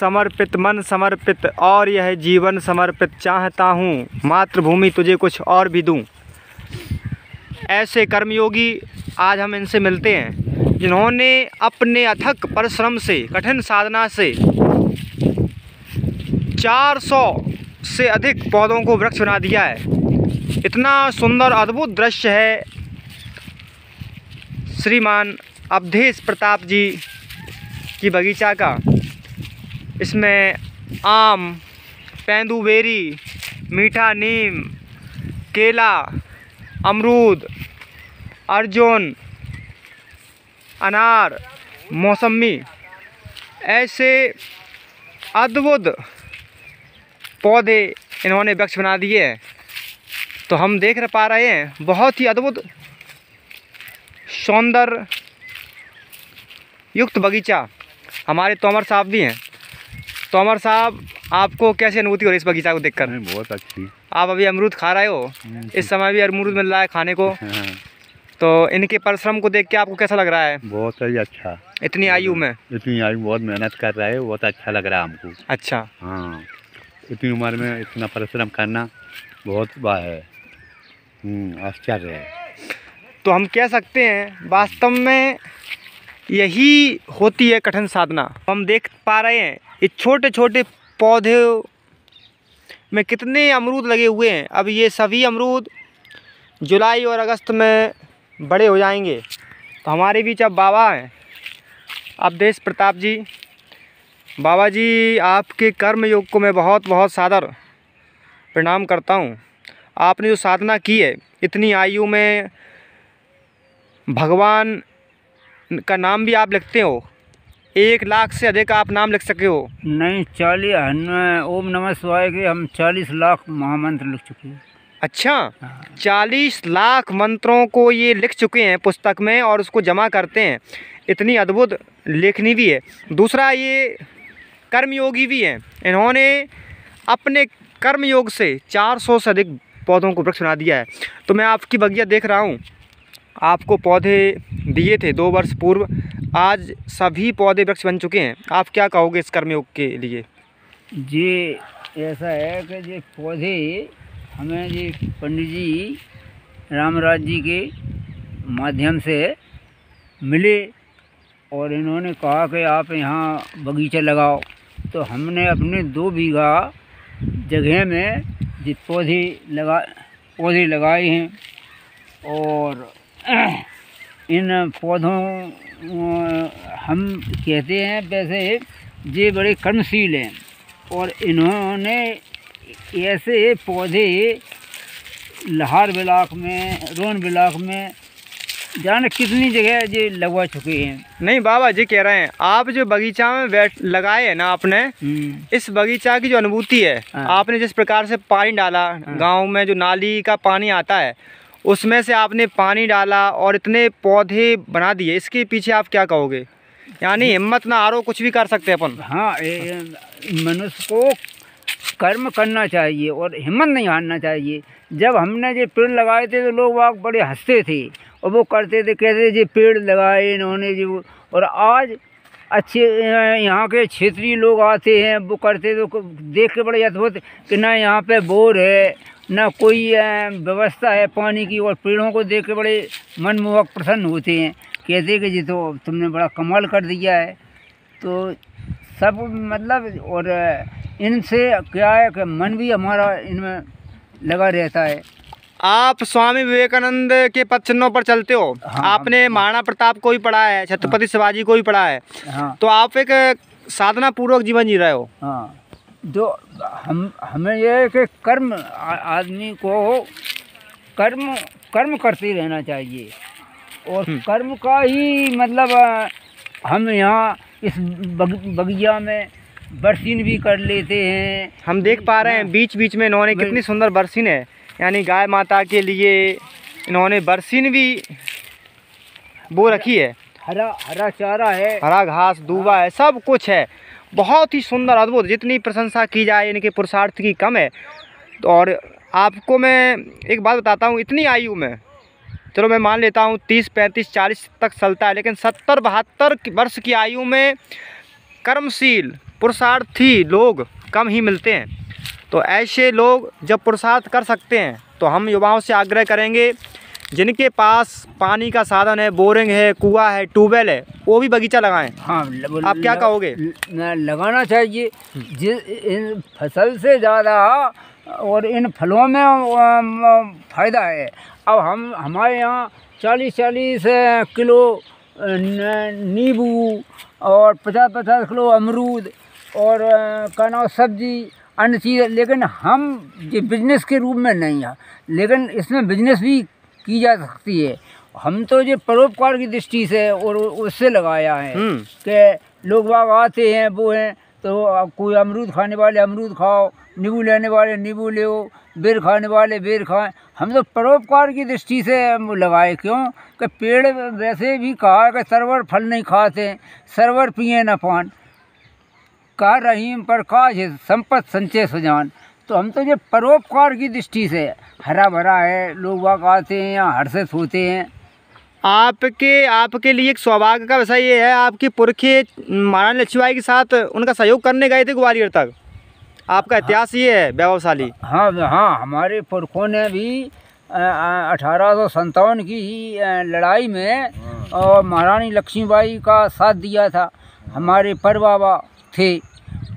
समर्पित मन समर्पित और यह जीवन समर्पित, चाहता हूँ मातृभूमि तुझे कुछ और भी दूँ। ऐसे कर्मयोगी आज हम इनसे मिलते हैं जिन्होंने अपने अथक परिश्रम से, कठिन साधना से 400 से अधिक पौधों को वृक्ष बना दिया है। इतना सुंदर अद्भुत दृश्य है श्रीमान अवधेश प्रताप जी की बगीचा का। इसमें आम, तेंदुबेरी, मीठा नीम, केला, अमरूद, अर्जुन, अनार, मौसमी, ऐसे अद्भुत पौधे इन्होंने वृक्ष बना दिए हैं। तो हम देख पा रहे हैं बहुत ही अद्भुत सौंदर्य युक्त बगीचा। हमारे तोमर साहब भी हैं। तोमर साहब, आपको कैसी अनुभूति हो रही है इस बगीचा को देखकर? बहुत अच्छी। आप अभी अमरूद खा रहे हो, इस समय भी अमरूद मिल रहा है खाने को। तो इनके परिश्रम को देख के आपको कैसा लग रहा है? बहुत ही अच्छा। इतनी आयु में? इतनी आयु बहुत मेहनत कर रहा है, बहुत अच्छा लग रहा है हमको। अच्छा। हाँ, इतनी उम्र में इतना परिश्रम करना बहुत बात है, आश्चर्य है। तो हम कह सकते हैं वास्तव में यही होती है कठिन साधना। हम देख पा रहे हैं ये छोटे छोटे पौधे में कितने अमरूद लगे हुए हैं। अब ये सभी अमरूद जुलाई और अगस्त में बड़े हो जाएंगे। तो हमारे बीच अब बाबा हैं, अवधेश प्रताप जी। बाबा जी, आपके कर्म योग को मैं बहुत बहुत सादर प्रणाम करता हूँ। आपने जो साधना की है इतनी आयु में, भगवान का नाम भी आप लिखते हो, 1 लाख से अधिक आप नाम लिख सके हो। नहीं, 40 ओम नमः शिवाय के हम 40 लाख महामंत्र लिख चुके हैं। अच्छा, 40 लाख मंत्रों को ये लिख चुके हैं पुस्तक में और उसको जमा करते हैं। इतनी अद्भुत लेखनी भी है। दूसरा, ये कर्मयोगी भी हैं। इन्होंने अपने कर्मयोग से 400 से अधिक पौधों को वृक्ष बना दिया है। तो मैं आपकी बगिया देख रहा हूँ, आपको पौधे दिए थे 2 वर्ष पूर्व, आज सभी पौधे वृक्ष बन चुके हैं। आप क्या कहोगे इस कर्मयोग के लिए? जी, ऐसा है कि ये पौधे हमें जी पंडित जी रामराज जी के माध्यम से मिले और इन्होंने कहा कि आप यहाँ बगीचा लगाओ। तो हमने अपने 2 बीघा जगह में ये पौधे लगाए हैं। और इन पौधों हम कहते हैं वैसे ये बड़े कर्मशील हैं और इन्होंने ऐसे पौधे लाहौर ब्लॉक में, रोन ब्लॉक में, जाने कितनी जगह ये लगवा चुके हैं। नहीं बाबा जी, कह रहे हैं आप जो बगीचा में लगाए हैं ना आपने, इस बगीचा की जो अनुभूति है, आपने जिस प्रकार से पानी डाला, गांव में जो नाली का पानी आता है उसमें से आपने पानी डाला और इतने पौधे बना दिए, इसके पीछे आप क्या कहोगे? यानी हिम्मत ना हारो, कुछ भी कर सकते हैं अपन। हाँ, मनुष्य को कर्म करना चाहिए और हिम्मत नहीं हारना चाहिए। जब हमने ये पेड़ लगाए थे तो लोग वहाँ बड़े हंसते थे और वो करते थे, कहते थे ये पेड़ लगाए इन्होंने जो। और आज अच्छे यहाँ के क्षेत्रीय लोग आते हैं, वो करते तो देख के बड़े अद्भुत कि ना यहाँ पे बोर है, ना कोई व्यवस्था है पानी की, और पेड़ों को देख के बड़े मनमोहक प्रसन्न होते हैं। कहते कि जी तो तुमने बड़ा कमाल कर दिया है। तो सब मतलब, और इनसे क्या है कि मन भी हमारा इनमें लगा रहता है। आप स्वामी विवेकानंद के पद चिन्हों पर चलते हो। हाँ, आपने महाराणा प्रताप को भी पढ़ा है, छत्रपति शिवाजी को भी पढ़ा है। हाँ, तो आप एक साधना पूर्वक जीवन जी रहे हो। हाँ, जो हमें यह है कि कर्म, आदमी को कर्म करते रहना चाहिए और कर्म का ही मतलब हम यहाँ इस बगिया में बरसीन भी कर लेते हैं। हम देख पा रहे हैं बीच बीच में इन्होंने कितनी सुंदर बरसीन है, यानी गाय माता के लिए इन्होंने बरसीन भी बो रखी है। हरा चारा है, हरा घास, दूबा है, सब कुछ है। बहुत ही सुंदर, अद्भुत। जितनी प्रशंसा की जाए इनके पुरुषार्थ की कम है। तो और आपको मैं एक बात बताता हूँ, इतनी आयु में, चलो मैं मान लेता हूँ 30, 35, 40 तक चलता है, लेकिन 70, 72 वर्ष की आयु में कर्मशील, पुरुषार्थी लोग कम ही मिलते हैं। तो ऐसे लोग जब पुरुषार्थ कर सकते हैं तो हम युवाओं से आग्रह करेंगे, जिनके पास पानी का साधन है, बोरिंग है, कुआं है, ट्यूबवेल है, वो भी बगीचा लगाएं। हाँ, आप क्या कहोगे? लगाना चाहिए। इन फसल से ज़्यादा और इन फलों में फ़ायदा है। अब हमारे यहाँ 40-40 किलो नींबू और 50-50 किलो अमरूद और का नाम सब्जी अन्य चीज़, लेकिन हम ये बिजनेस के रूप में नहीं है, लेकिन इसमें बिजनेस भी की जा सकती है। हम तो ये परोपकार की दृष्टि से और उससे लगाया है कि लोग बाग आते हैं वो हैं तो कोई अमरूद खाने वाले अमरूद खाओ, नींबू लेने वाले नींबू लो, बेर खाने वाले बेर खाएं। हम तो परोपकार की दृष्टि से लगाए, क्यों कि पेड़ वैसे भी कहा है कि सरवर फल नहीं खाते, सरवर पिए न पान, कहा रहीम पर काज है संपत संचय सुजान। तो हम तो ये परोपकार की दृष्टि से हरा भरा है, लोग बाग आते हैं यहाँ हर्षित होते हैं। आपके लिए एक सौभाग्य का विषय ये है, आपके पुरखे महारानी लक्ष्मीबाई के साथ उनका सहयोग करने गए थे ग्वालियर तक। आपका इतिहास ये है वैभवशाली। हाँ हाँ, हमारे पुरखों ने भी 1857 की लड़ाई में और महारानी लक्ष्मीबाई का साथ दिया था। हमारे परबाबा थे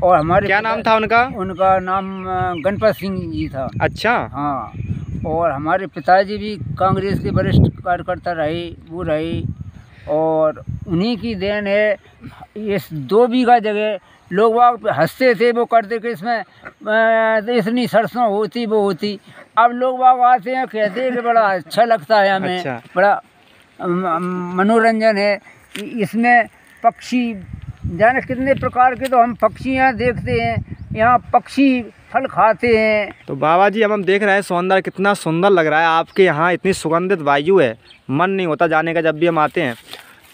और हमारे क्या नाम था उनका? उनका नाम गणपत सिंह जी था। अच्छा। हाँ, और हमारे पिताजी भी कांग्रेस के वरिष्ठ कार्यकर्ता रहे, वो रहे, और उन्हीं की देन है। इस 2 बीघा जगह लोग वहाँ हंसते थे, वो करते कि इसमें इतनी सरसों होती वो होती। अब लोग वहाँ आते हैं, कहते हैं कि बड़ा अच्छा लगता है हमें। अच्छा। बड़ा मनोरंजन है। इसमें पक्षी जाने कितने प्रकार के तो हम पक्षी यहाँ देखते हैं, यहाँ पक्षी फल खाते हैं। तो बाबा जी, हम देख रहे हैं सौंदर्य कितना सुंदर लग रहा है आपके यहाँ, इतनी सुगंधित वायु है, मन नहीं होता जाने का जब भी हम आते हैं।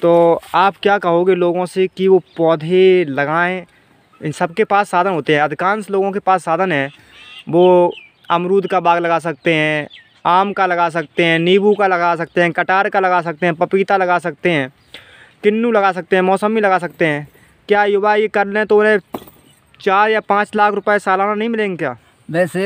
तो आप क्या कहोगे लोगों से कि वो पौधे लगाएं? इन सबके पास साधन होते हैं, अधिकांश लोगों के पास साधन है। वो अमरूद का बाग लगा सकते हैं, आम का लगा सकते हैं, नींबू का लगा सकते हैं, कटार का लगा सकते हैं, पपीता लगा सकते हैं, किन्नू लगा सकते हैं, मौसमी लगा सकते हैं। क्या युवा ये कर लें तो उन्हें 4 या 5 लाख रुपए सालाना नहीं मिलेंगे क्या? वैसे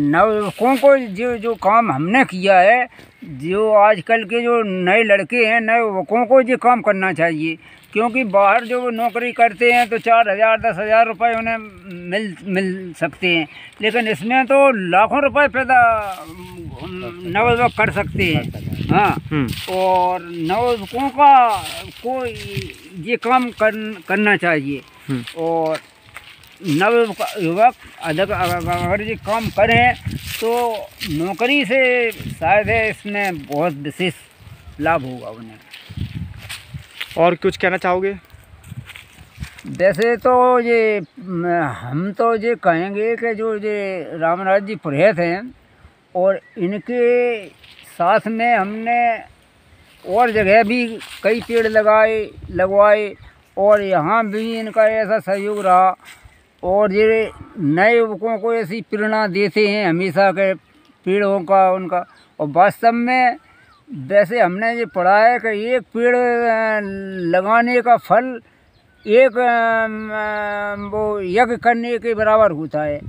नवयुवकों को जो काम हमने किया है, जो आजकल के जो नए लड़के हैं, नए युवकों को ये काम करना चाहिए, क्योंकि बाहर जो वो नौकरी करते हैं तो 4,000 10,000 रुपये उन्हें मिल सकते हैं, लेकिन इसमें तो लाखों रुपए पैदा नवयुवक कर सकते हैं। हाँ, और नवयुवकों को ये काम करना चाहिए। और नवयुवक अगर ये काम करें तो नौकरी से शायद है इसमें बहुत विशेष लाभ होगा उन्हें। और कुछ कहना चाहोगे? वैसे तो ये हम तो ये कहेंगे कि जो ये रामराज जी पुरोहित हैं और इनके साथ में हमने और जगह भी कई पेड़ लगवाए और यहाँ भी इनका ऐसा सहयोग रहा, और ये नए युवकों को ऐसी प्रेरणा देते हैं हमेशा के पेड़ों का उनका। और वास्तव में वैसे हमने ये पढ़ा है कि एक पेड़ लगाने का फल एक वो यज्ञ करने के बराबर होता है।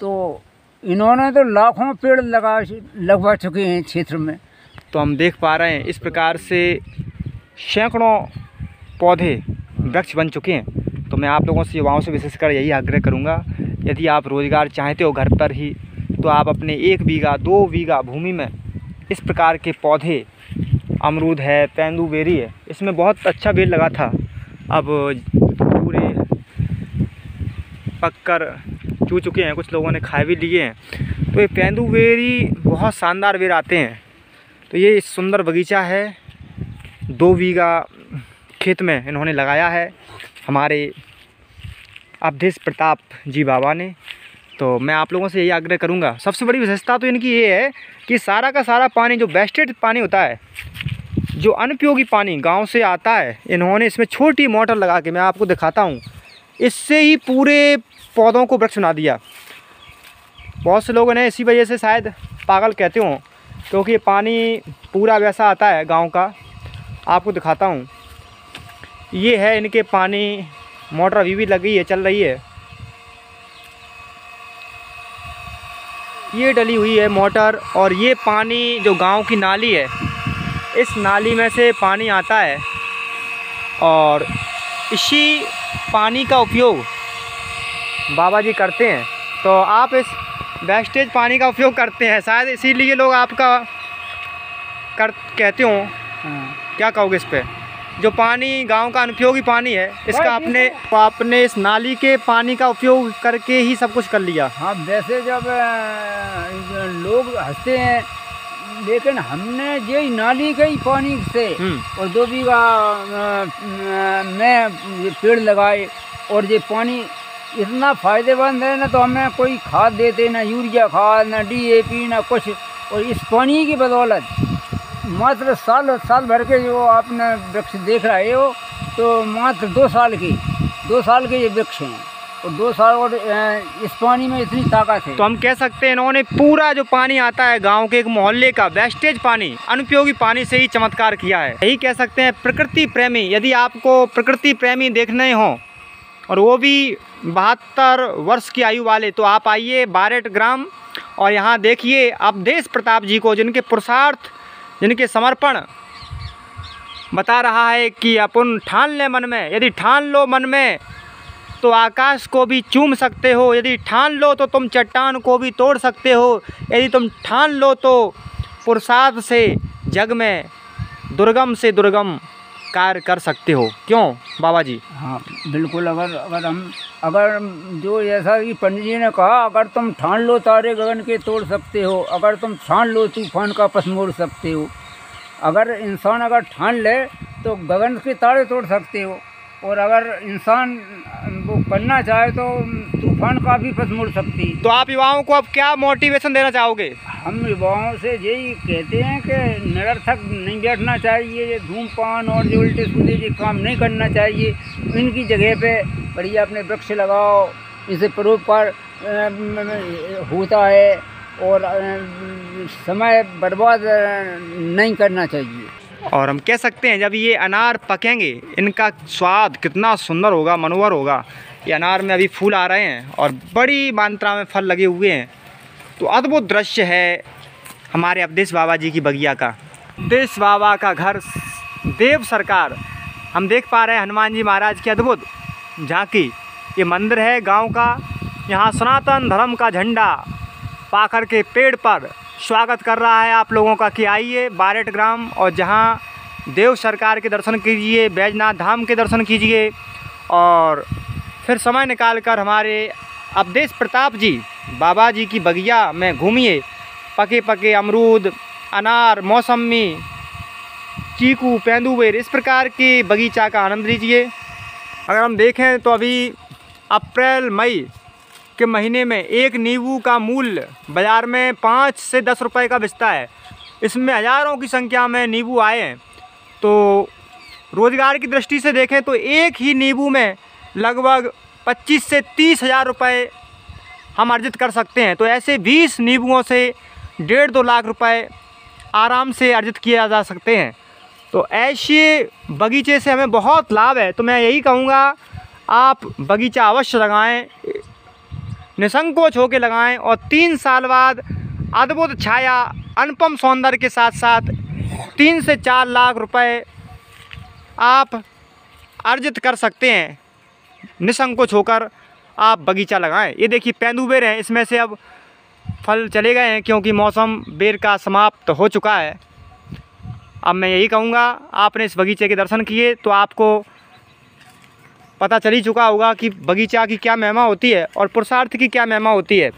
तो इन्होंने तो लाखों पेड़ लगवा चुके हैं क्षेत्र में। तो हम देख पा रहे हैं इस प्रकार से सैकड़ों पौधे वृक्ष बन चुके हैं। तो मैं आप लोगों से, युवाओं से विशेषकर यही आग्रह करूंगा, यदि आप रोज़गार चाहते हो घर पर ही, तो आप अपने 1 बीघा 2 बीघा भूमि में इस प्रकार के पौधे, अमरूद है, तेंदुबेरी है, इसमें बहुत अच्छा बेर लगा था, अब पूरे पककर चू चुके हैं, कुछ लोगों ने खा भी लिए हैं। तो ये तेंदुबेरी बहुत शानदार बेर आते हैं। तो ये सुंदर बगीचा है, 2 बीघा खेत में इन्होंने लगाया है हमारे अवधेश प्रताप जी बाबा ने। तो मैं आप लोगों से यही आग्रह करूंगा, सबसे बड़ी विशेषता तो इनकी ये है कि सारा का सारा पानी जो वेस्टेड पानी होता है, जो अनुपयोगी पानी गांव से आता है, इन्होंने इसमें छोटी मोटर लगा के, मैं आपको दिखाता हूं, इससे ही पूरे पौधों को वृक्ष बना दिया। बहुत से लोगों ने इसी वजह से शायद पागल कहते हों, क्योंकि ये पानी पूरा वैसा आता है गाँव का। आपको दिखाता हूँ, ये है इनके पानी मोटर अभी भी लगी है, चल रही है। ये डली हुई है मोटर और ये पानी जो गांव की नाली है, इस नाली में से पानी आता है और इसी पानी का उपयोग बाबा जी करते हैं। तो आप इस वेस्टेज पानी का उपयोग करते हैं, शायद इसीलिए लोग आपका कहते हो। हाँ। क्या कहोगे इस पे? जो पानी गांव का अनुपयोगी पानी है, इसका आपने इस नाली के पानी का उपयोग करके ही सब कुछ कर लिया। हाँ, वैसे जब लोग हंसते हैं, लेकिन हमने ये नाली के ही पानी से और 2 बीघा में ये पेड़ लगाए और ये पानी इतना फ़ायदेमंद है ना, तो हमें कोई खाद देते ना, यूरिया खाद ना, DAP ना कुछ। और इस पानी की बदौलत मात्र साल भर के जो आपने वृक्ष देख रहे हो, तो मात्र 2 साल के ये वृक्ष हैं और 2 साल और इस पानी में इतनी ताकत है। तो हम कह सकते हैं इन्होंने पूरा जो पानी आता है गांव के एक मोहल्ले का वेस्टेज पानी, अनुपयोगी पानी से ही चमत्कार किया है। यही कह सकते हैं प्रकृति प्रेमी। यदि आपको प्रकृति प्रेमी देखने हो और वो भी 72 वर्ष की आयु वाले, तो आप आइए बारेट ग्राम और यहाँ देखिए अवधेश प्रताप जी को, जिनके पुरुषार्थ, जिनके समर्पण बता रहा है कि अपन ठान ले मन में। यदि ठान लो मन में तो आकाश को भी चूम सकते हो, यदि ठान लो तो तुम चट्टान को भी तोड़ सकते हो, यदि तुम ठान लो तो पुरुषार्थ से जग में दुर्गम से दुर्गम कार्य कर सकते हो। क्यों बाबा जी? हाँ बिल्कुल। अगर जो जैसा कि पंडित जी ने कहा, अगर तुम ठान लो तारे गगन के तोड़ सकते हो, अगर तुम ठान लो तूफान का पस मोड़ सकते हो। अगर इंसान अगर ठान ले तो गगन के तारे तोड़ सकते हो, और अगर इंसान वो करना चाहे तो तूफान का भी पस मोड़ सकती। तो आप युवाओं को अब क्या मोटिवेशन देना चाहोगे? हम युवाओं से यही कहते हैं कि निरर्थक नहीं बैठना चाहिए, ये धूमपान और जो उल्टे सीधे ये काम नहीं करना चाहिए। इनकी जगह पे बढ़िया अपने वृक्ष लगाओ, इसे परोपकार होता है और समय बर्बाद नहीं करना चाहिए। और हम कह सकते हैं जब ये अनार पकेंगे, इनका स्वाद कितना सुंदर होगा, मनोहर होगा। ये अनार में अभी फूल आ रहे हैं और बड़ी मात्रा में फल लगे हुए हैं। तो अद्भुत दृश्य है हमारे अवधेश बाबा जी की बगिया का। अवधेश बाबा का घर देव सरकार, हम देख पा रहे हैं हनुमान जी महाराज की अद्भुत झांकी। ये मंदिर है गांव का, यहाँ सनातन धर्म का झंडा पाकर के पेड़ पर स्वागत कर रहा है आप लोगों का कि आइए बारेट ग्राम और जहाँ देव सरकार के दर्शन कीजिए, बैजनाथ धाम के दर्शन कीजिए और फिर समय निकाल कर हमारे अवधेश प्रताप जी बाबा जी की बगिया में घूमिए। पके पके अमरूद, अनार, मौसमी, चीकू, तेंदुएर, इस प्रकार के बगीचा का आनंद लीजिए। अगर हम देखें तो अभी अप्रैल मई के महीने में एक नींबू का मूल्य बाज़ार में 5 से 10 रुपए का बिकता है। इसमें हज़ारों की संख्या में नींबू आए हैं। तो रोज़गार की दृष्टि से देखें तो एक ही नींबू में लगभग 25 से 30 हज़ार रुपये हम अर्जित कर सकते हैं। तो ऐसे 20 नींबुओं से 1.5-2 लाख रुपए आराम से अर्जित किया जा सकते हैं। तो ऐसे बगीचे से हमें बहुत लाभ है। तो मैं यही कहूँगा आप बगीचा अवश्य लगाएं, निसंकोच होकर लगाएं और 3 साल बाद अद्भुत छाया, अनुपम सौंदर्य के साथ साथ 3 से 4 लाख रुपए आप अर्जित कर सकते हैं। निसंकोच होकर आप बगीचा लगाएं। ये देखिए तेंदुएर हैं, इसमें से अब फल चले गए हैं क्योंकि मौसम बेर का समाप्त हो चुका है। अब मैं यही कहूँगा आपने इस बगीचे के दर्शन किए तो आपको पता चल ही चुका होगा कि बगीचा की क्या महिमा होती है और पुरुषार्थ की क्या महिमा होती है।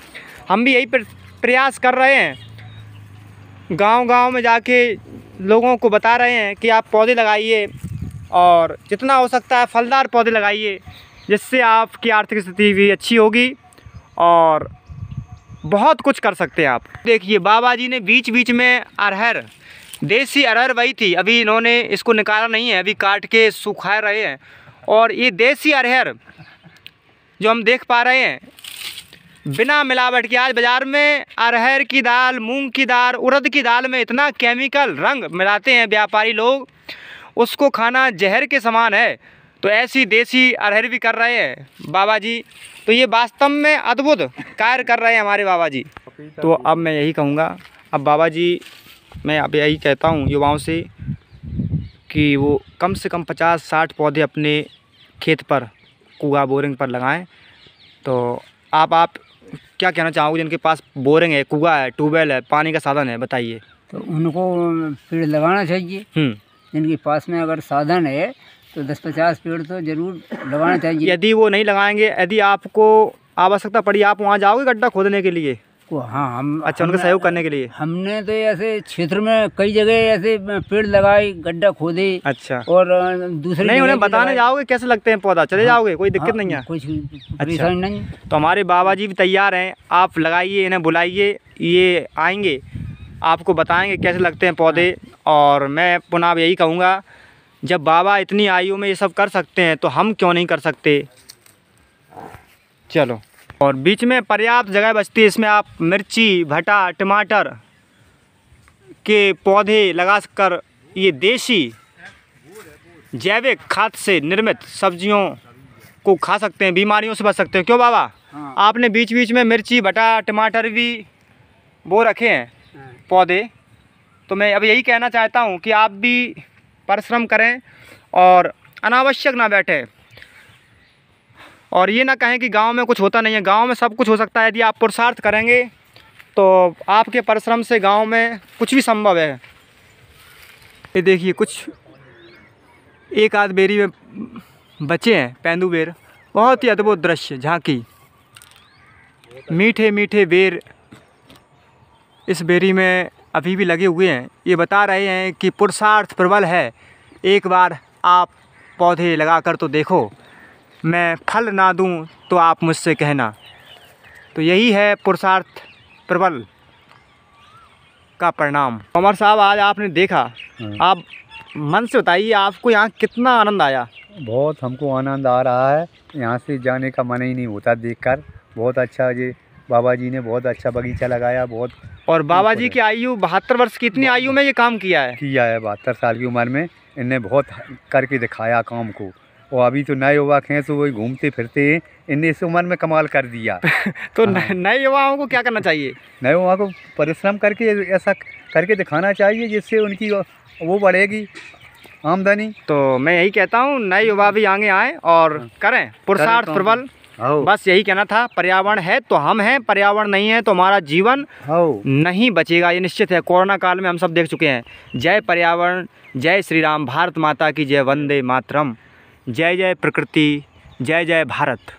हम भी यही प्रयास कर रहे हैं, गांव-गांव में जाके लोगों को बता रहे हैं कि आप पौधे लगाइए और जितना हो सकता है फलदार पौधे लगाइए, जिससे आपकी आर्थिक स्थिति भी अच्छी होगी और बहुत कुछ कर सकते हैं आप। देखिए बाबा जी ने बीच बीच में अरहर, देसी अरहर वही थी, अभी इन्होंने इसको निकाला नहीं है, अभी काट के सुखा रहे हैं। और ये देसी अरहर जो हम देख पा रहे हैं बिना मिलावट के, आज बाज़ार में अरहर की दाल, मूंग की दाल, उड़द की दाल में इतना केमिकल रंग मिलाते हैं व्यापारी लोग, उसको खाना जहर के समान है। तो ऐसी देसी अरहर भी कर रहे हैं बाबा जी। तो ये वास्तव में अद्भुत कार्य कर रहे हैं हमारे बाबा जी। तो अब मैं यही कहूँगा, अब बाबा जी मैं अब यही कहता हूँ युवाओं से कि वो कम से कम 50-60 पौधे अपने खेत पर, कुआं बोरिंग पर लगाएं। तो आप क्या कहना चाहोगे जिनके पास बोरिंग है, कुआं है, ट्यूबवेल है, पानी का साधन है, बताइए। तो उनको पेड़ लगाना चाहिए। जिनके पास में अगर साधन है तो 10-50 पेड़ तो ज़रूर लगाना चाहिए। यदि वो नहीं लगाएंगे, यदि आपको आवश्यकता पड़ी, आप वहाँ जाओगे गड्ढा खोदने के लिए? हाँ, हम अच्छा, उनका सहयोग करने के लिए। हमने तो ऐसे क्षेत्र में कई जगह ऐसे पेड़ लगाए, गड्ढा खोदे। अच्छा। और दूसरे नहीं, उन्हें बताने जाओगे कैसे लगते हैं पौधा, चले जाओगे, कोई दिक्कत नहीं है? कुछ परेशानी नहीं। तो हमारे बाबा जी भी तैयार हैं, आप लगाइए, इन्हें बुलाइए, ये आएंगे, आपको बताएंगे कैसे लगते हैं पौधे। और मैं पुनः यही कहूँगा, जब बाबा इतनी आयु में ये सब कर सकते हैं तो हम क्यों नहीं कर सकते। चलो, और बीच में पर्याप्त जगह बचती है, इसमें आप मिर्ची, भटा, टमाटर के पौधे लगा कर ये देसी जैविक खाद से निर्मित सब्जियों को खा सकते हैं, बीमारियों से बच सकते हैं। क्यों बाबा? हाँ। आपने बीच बीच में मिर्ची, भटा, टमाटर भी वो रखे हैं पौधे। तो मैं अब यही कहना चाहता हूँ कि आप भी परिश्रम करें और अनावश्यक ना बैठें, और ये ना कहें कि गांव में कुछ होता नहीं है। गांव में सब कुछ हो सकता है यदि आप पुरुषार्थ करेंगे, तो आपके परिश्रम से गांव में कुछ भी संभव है। ये देखिए, कुछ एक आध बेरी में बचे हैं पेंदू बेर। बहुत ही अद्भुत दृश्य, झांकी, मीठे मीठे बेर इस बेरी में अभी भी लगे हुए हैं। ये बता रहे हैं कि पुरुषार्थ प्रबल है, एक बार आप पौधे लगा कर तो देखो, मैं फल ना दूं तो आप मुझसे कहना। तो यही है पुरुषार्थ प्रबल का परिणाम। अमर साहब, आज आपने देखा, आप मन से बताइए, आपको यहाँ कितना आनंद आया? बहुत हमको आनंद आ रहा है, यहाँ से जाने का मन ही नहीं होता देखकर। बहुत अच्छा, ये बाबा जी ने बहुत अच्छा बगीचा लगाया। बहुत, और बाबा जी की आयु 72 वर्ष की, इतनी आयु में ये काम किया है। 72 साल की उम्र में इनने बहुत करके दिखाया काम को। और अभी तो नए युवक हैं तो वही घूमते फिरते हैं, इनने इस उम्र में कमाल कर दिया। तो नए युवाओं को क्या करना चाहिए? नए युवाओं को परिश्रम करके ऐसा करके दिखाना चाहिए जिससे उनकी वो बढ़ेगी आमदनी। तो मैं यही कहता हूँ, नए युवा भी आगे आएँ और करें पुरुषार्थ प्रबल। बस यही कहना था। पर्यावरण है तो हम हैं, पर्यावरण नहीं है तो हमारा जीवन नहीं बचेगा, ये निश्चित है। कोरोना काल में हम सब देख चुके हैं। जय पर्यावरण, जय श्री राम, भारत माता की जय, वंदे मातरम, जय जय प्रकृति, जय जय भारत।